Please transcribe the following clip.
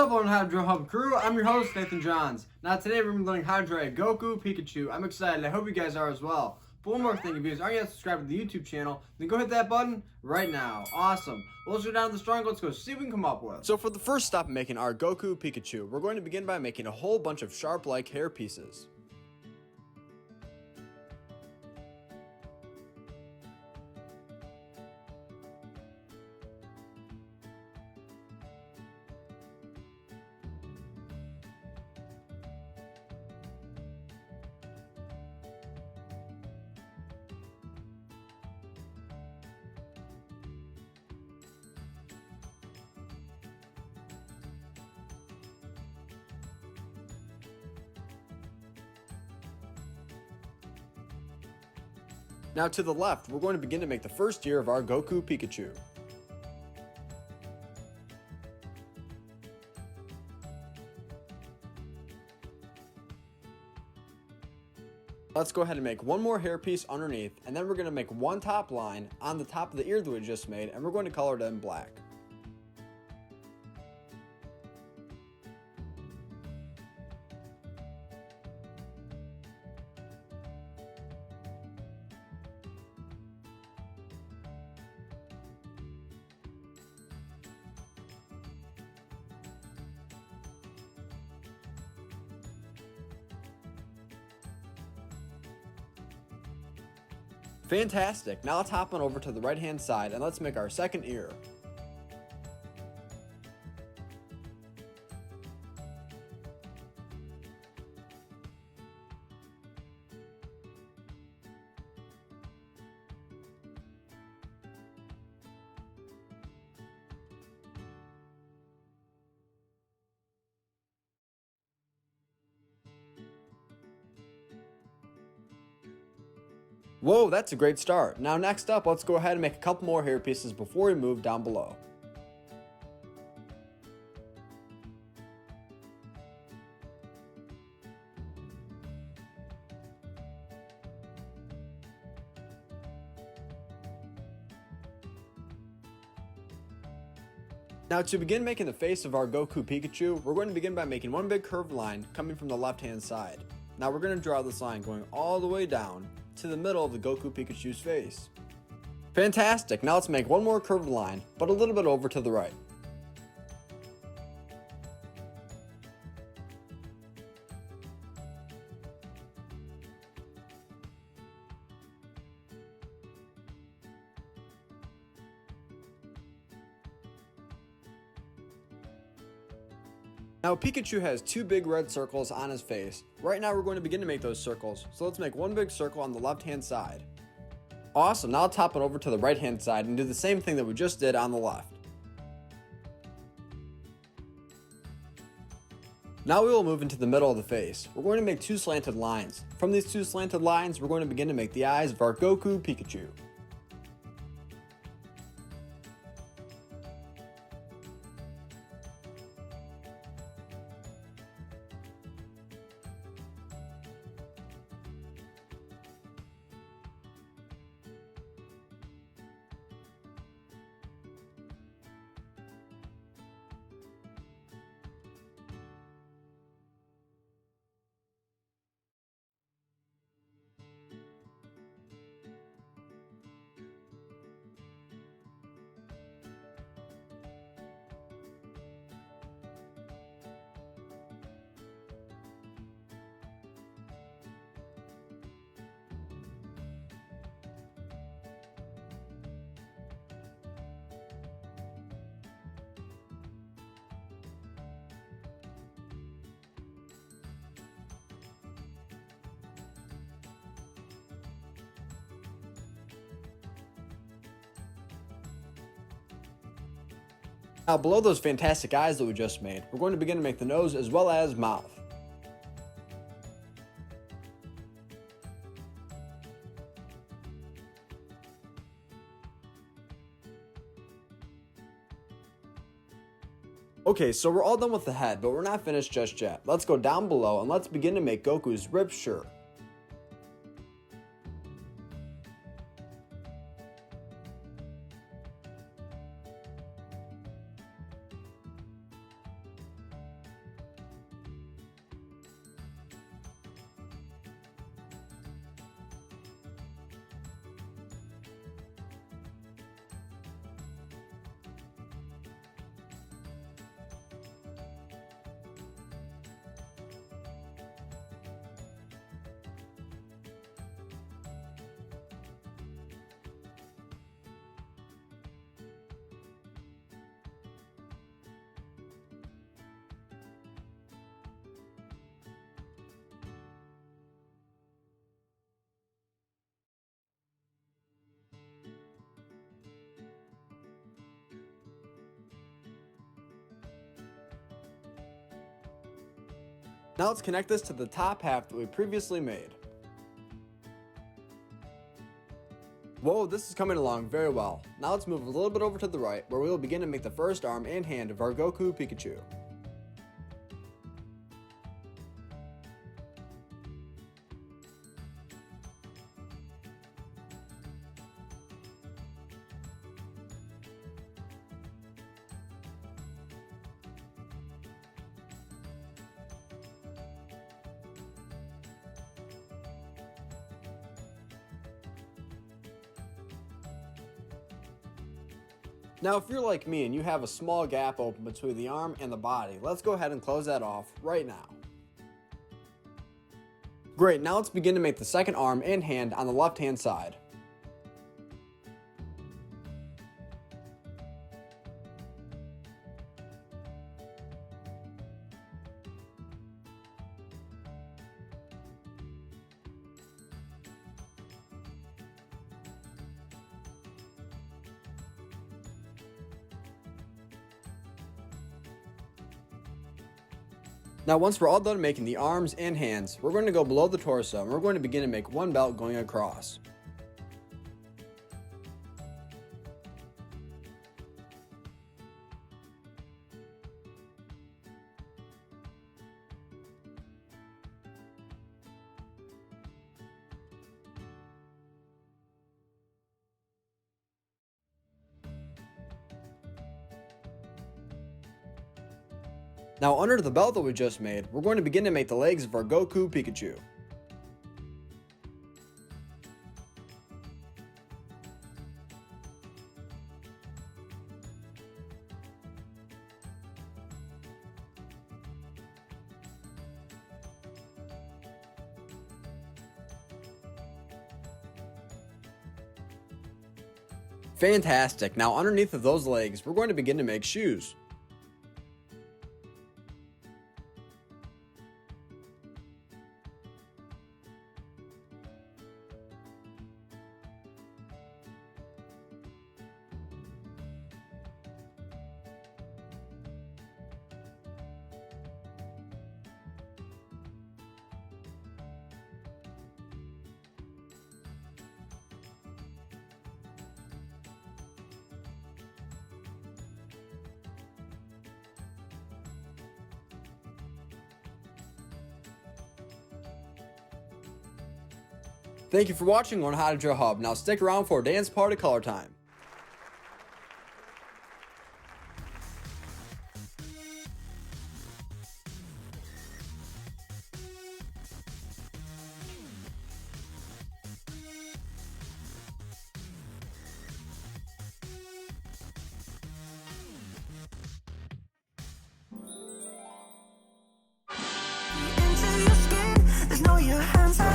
up, Untitled Chapter crew? I'm your host, Nathan Johns. Now today we're going to be learning how to draw a Goku Pikachu. I'm excited. I hope you guys are as well. But one more thing, if you guys aren't yet subscribed to the YouTube channel, then go hit that button right now. Awesome. Well, let's go down to the strong. Let's go see what we can come up with. So for the first step in making our Goku Pikachu, we're going to begin by making a whole bunch of sharp-like hair pieces. Now to the left, we're going to begin to make the first ear of our Goku Pikachu. Let's go ahead and make one more hair piece underneath, and then we're going to make one top line on the top of the ear that we just made, and we're going to color it in black. Fantastic! Now let's hop on over to the right hand side and let's make our second ear. Whoa, that's a great start. Now next up, let's go ahead and make a couple more hair pieces before we move down below. Now to begin making the face of our Goku Pikachu, we're going to begin by making one big curved line coming from the left hand side. Now we're going to draw this line going all the way down to the middle of the Goku Pikachu's face. Fantastic! Now let's make one more curved line, but a little bit over to the right. Now Pikachu has two big red circles on his face. Right now we're going to begin to make those circles, so let's make one big circle on the left hand side. Awesome, now let's hop it over to the right hand side and do the same thing that we just did on the left. Now we will move into the middle of the face. We're going to make two slanted lines. From these two slanted lines, we're going to begin to make the eyes of our Goku Pikachu. Now below those fantastic eyes that we just made, we're going to begin to make the nose as well as mouth. Okay, so we're all done with the head, but we're not finished just yet. Let's go down below and let's begin to make Goku's ripped shirt. Now let's connect this to the top half that we previously made. Whoa, this is coming along very well. Now let's move a little bit over to the right, where we will begin to make the first arm and hand of our Goku Pikachu. Now if you're like me and you have a small gap open between the arm and the body, let's go ahead and close that off right now. Great, now let's begin to make the second arm and hand on the left hand side. Now once we're all done making the arms and hands, we're going to go below the torso and we're going to begin to make one belt going across. Now under the belt that we just made, we're going to begin to make the legs of our Goku Pikachu. Fantastic! Now underneath of those legs, we're going to begin to make shoes. Thank you for watching on How to Draw Hub. Now stick around for dance party color time. Into your skin, there's no your hands.